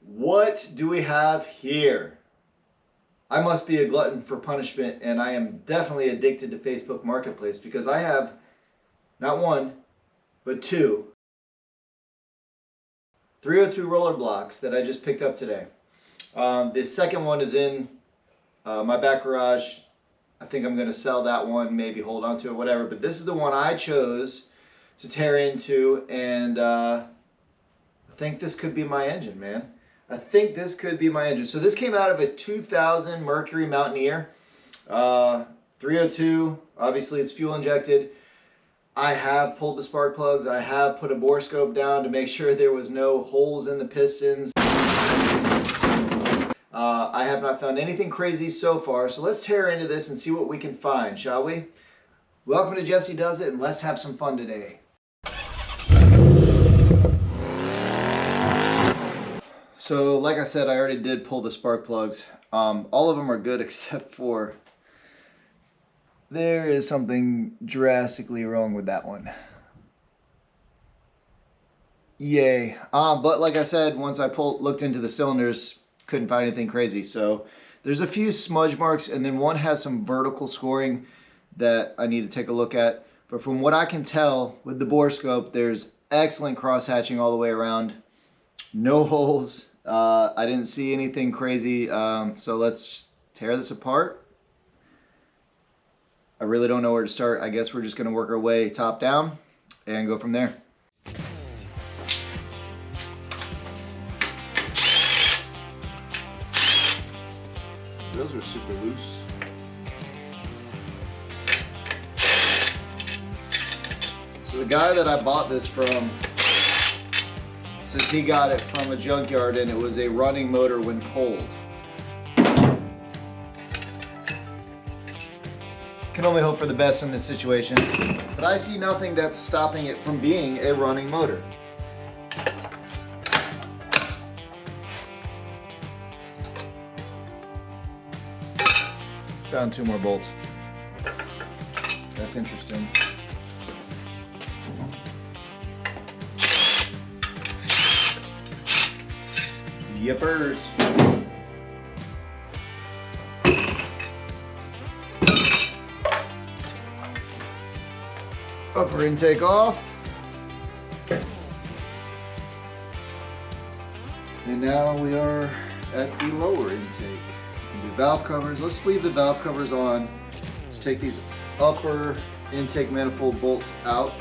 What do we have here? I must be a glutton for punishment, and I am definitely addicted to Facebook Marketplace because I have not one, but two 302 roller blocks that I just picked up today. The second one is in my back garage. I think I'm going to sell that one, maybe hold on to it, whatever. But this is the one I chose to tear into, and I think this could be my engine, man. I think this could be my engine. So this came out of a 2000 Mercury Mountaineer. 302, obviously it's fuel injected. I have pulled the spark plugs. I have put a bore scope down to make sure there was no holes in the pistons. I have not found anything crazy so far. So let's tear into this and see what we can find, shall we? Welcome to Jesse Does It, and let's have some fun today. So like I said, I already did pull the spark plugs. All of them are good except for there is something drastically wrong with that one. Yay. But like I said, once I looked into the cylinders, couldn't find anything crazy. So there's a few smudge marks, and then one has some vertical scoring that I need to take a look at. But from what I can tell with the bore scope, there's excellent cross hatching all the way around. No holes. I didn't see anything crazy. So let's tear this apart. I really don't know where to start. I guess we're just going to work our way top down and go from there. Those are super loose. So the guy that I bought this from says he got it from a junkyard and it was a running motor when cold. Can only hope for the best in this situation, but I see nothing that's stopping it from being a running motor. Found two more bolts. That's interesting. Yippers. Upper intake off. And now we are at the lower intake. The valve covers, let's leave the valve covers on. Let's take these upper intake manifold bolts out.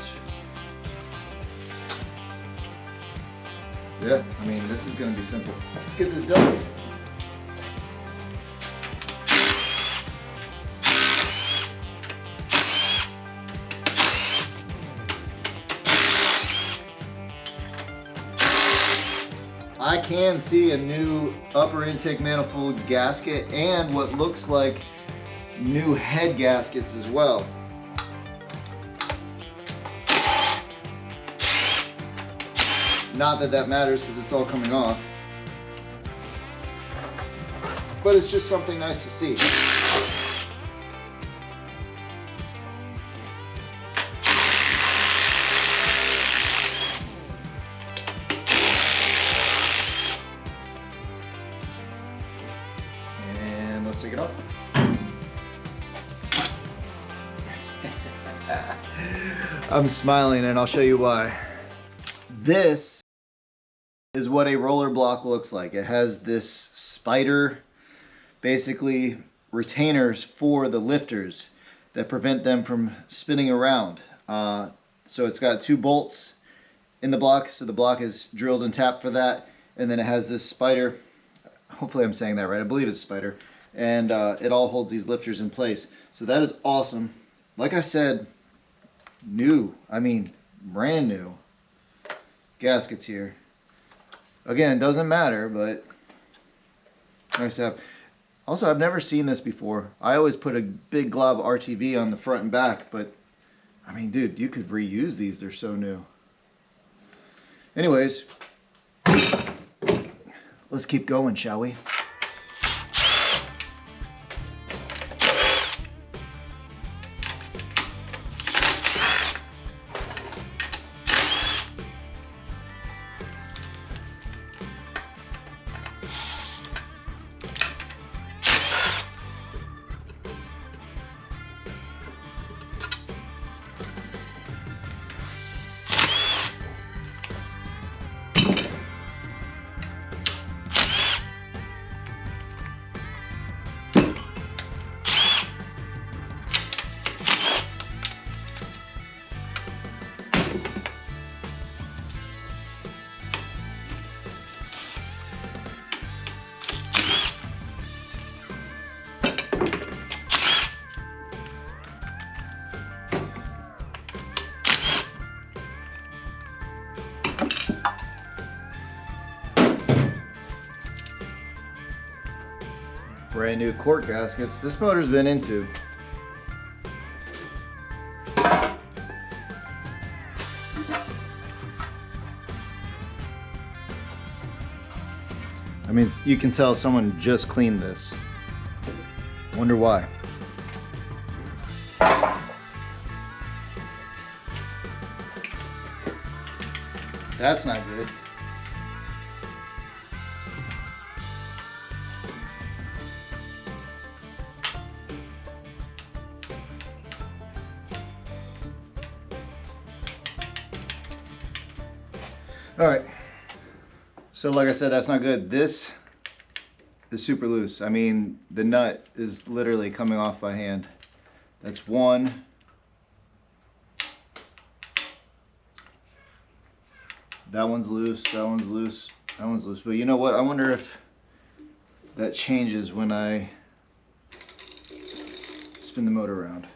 Yeah, I mean, this is gonna be simple. Let's get this done. I can see a new upper intake manifold gasket and what looks like new head gaskets as well. Not that that matters because it's all coming off, but it's just something nice to see. And let's take it off. I'm smiling and I'll show you why. This is what a roller block looks like. It has this spider, basically retainers for the lifters that prevent them from spinning around. So it's got two bolts in the block, so the block is drilled and tapped for that, and then it has this spider. Hopefully I'm saying that right. I believe it's spider, and it all holds these lifters in place. So that is awesome. Like I said, new. I mean, brand new gaskets here. Again, doesn't matter, but nice to have. Also, I've never seen this before. I always put a big glob RTV on the front and back, but I mean, dude, you could reuse these. They're so new. Anyways, let's keep going, shall we? brand new cork gaskets. This motor's been into. I mean, you can tell someone just cleaned this. Wonder why. That's not good. All right. So like I said, that's not good. This is super loose. I mean, the nut is literally coming off by hand. That's one. That one's loose, that one's loose, that one's loose. But you know what? I wonder if that changes when I spin the motor around.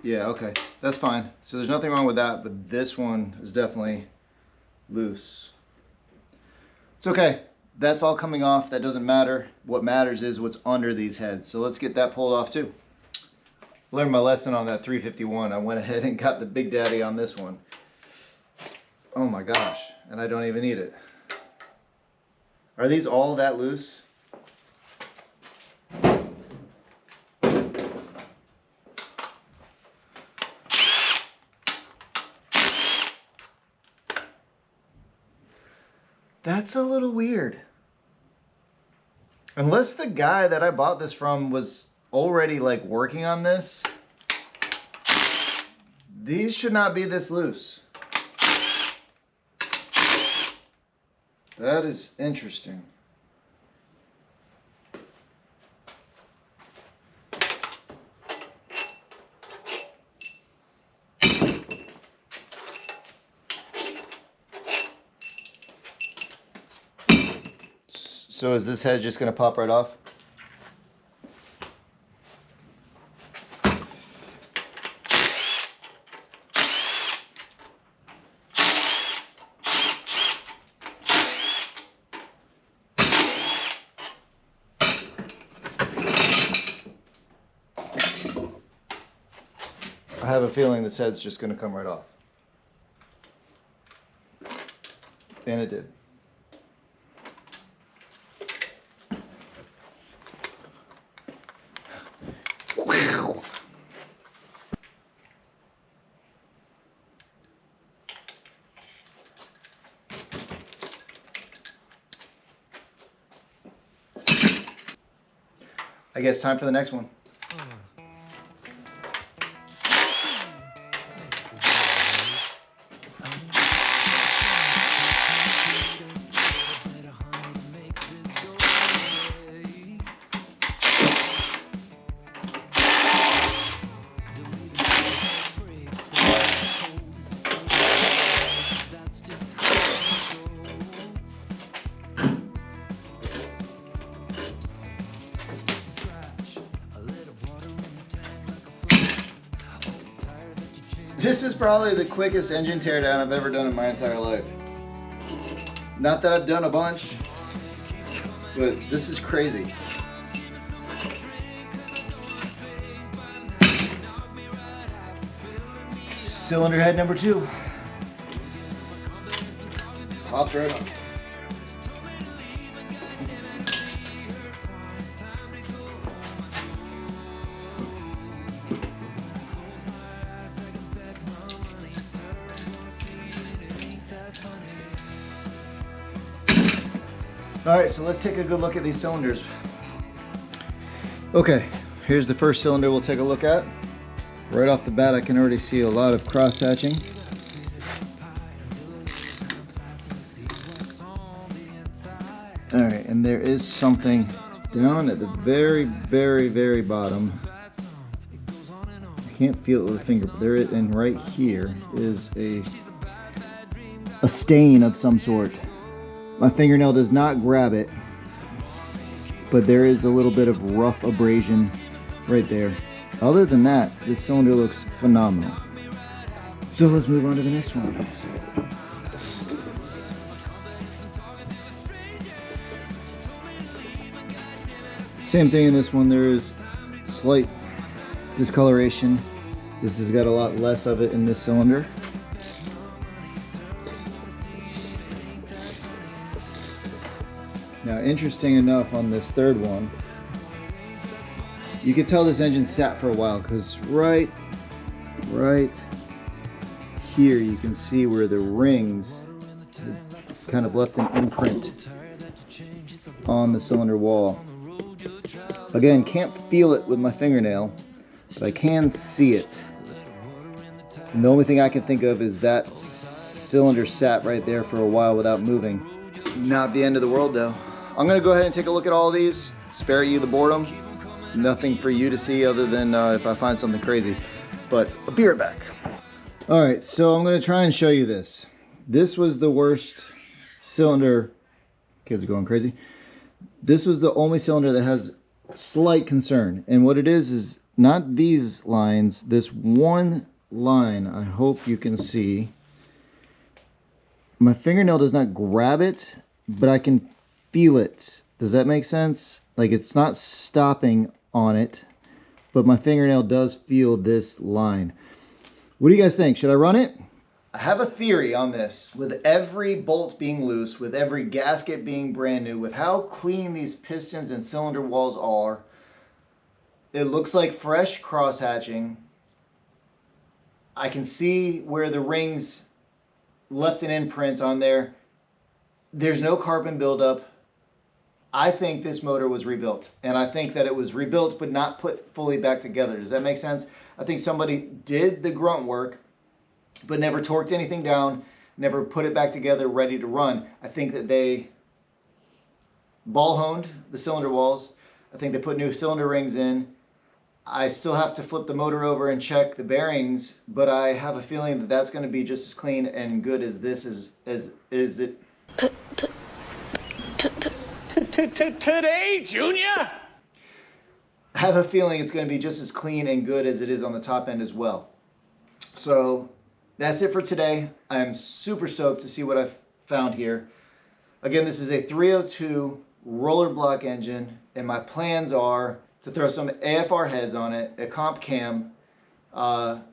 Yeah, okay, that's fine. So there's nothing wrong with that, but this one is definitely loose. It's okay, that's all coming off, that doesn't matter. What matters is what's under these heads. So let's get that pulled off too. Learned my lesson on that 351. I went ahead and got the Big Daddy on this one. Oh my gosh, and I don't even need it. Are these all that loose? That's a little weird. Unless the guy that I bought this from was already like working on this, these should not be this loose. That is interesting. So is this head just going to pop right off? I have a feeling this head's just going to come right off. And it did. I guess time for the next one. This is probably the quickest engine teardown I've ever done in my entire life. Not that I've done a bunch, but this is crazy. Cylinder head number 2. Popped right off. All right, so let's take a good look at these cylinders. Okay, here's the first cylinder we'll take a look at. Right off the bat, I can already see a lot of cross hatching. All right, and there is something down at the very, very, very bottom. I can't feel it with a finger, but there is, and right here is a stain of some sort. My fingernail does not grab it, but there is a little bit of rough abrasion right there. Other than that, this cylinder looks phenomenal. So let's move on to the next one. Same thing in this one, there is slight discoloration. This has got a lot less of it in this cylinder. Now, interesting enough, on this third one, you can tell this engine sat for a while, because right here you can see where the rings kind of left an imprint on the cylinder wall. Again, can't feel it with my fingernail, but I can see it. And the only thing I can think of is that cylinder sat right there for a while without moving. Not the end of the world though. I'm gonna go ahead and take a look at all these, spare you the boredom. Nothing for you to see other than if I find something crazy, but I'll be right back. All right, so I'm gonna try and show you this. This was the worst cylinder. Kids are going crazy. This was the only cylinder that has slight concern. And what it is not these lines, this one line, I hope you can see. My fingernail does not grab it, but I can feel it. Does that make sense? Like, it's not stopping on it, but my fingernail does feel this line. What do you guys think? Should I run it? I have a theory on this. With every bolt being loose, with every gasket being brand new, with how clean these pistons and cylinder walls are, it looks like fresh cross hatching. I can see where the rings left an imprint on there. There's no carbon buildup. I think this motor was rebuilt, and I think that it was rebuilt but not put fully back together. Does that make sense? I think somebody did the grunt work but never torqued anything down, never put it back together ready to run. I think that they ball honed the cylinder walls. I think they put new cylinder rings in. I still have to flip the motor over and check the bearings, but I have a feeling that that's going to be just as clean and good as this is it. Today, Junior? I have a feeling it's going to be just as clean and good as it is on the top end as well. So that's it for today. I'm super stoked to see what I've found here. Again, this is a 302 roller block engine, and my plans are to throw some AFR heads on it, a comp cam,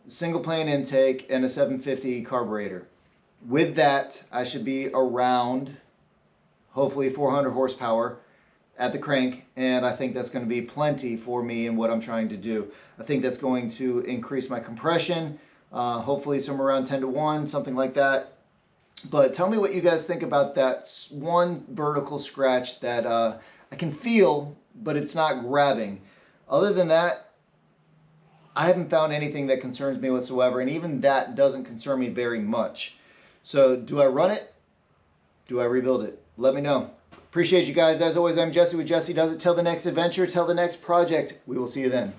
single plane intake, and a 750 carburetor. With that, I should be around hopefully 400 horsepower at the crank, and I think that's going to be plenty for me and what I'm trying to do. I think that's going to increase my compression, hopefully somewhere around 10-to-1, something like that. But tell me what you guys think about that one vertical scratch that I can feel, but it's not grabbing. Other than that, I haven't found anything that concerns me whatsoever, and even that doesn't concern me very much. So do I run it? Do I rebuild it? Let me know. Appreciate you guys. As always, I'm Jesse with Jesse Does It. Till the next adventure, till the next project. We will see you then.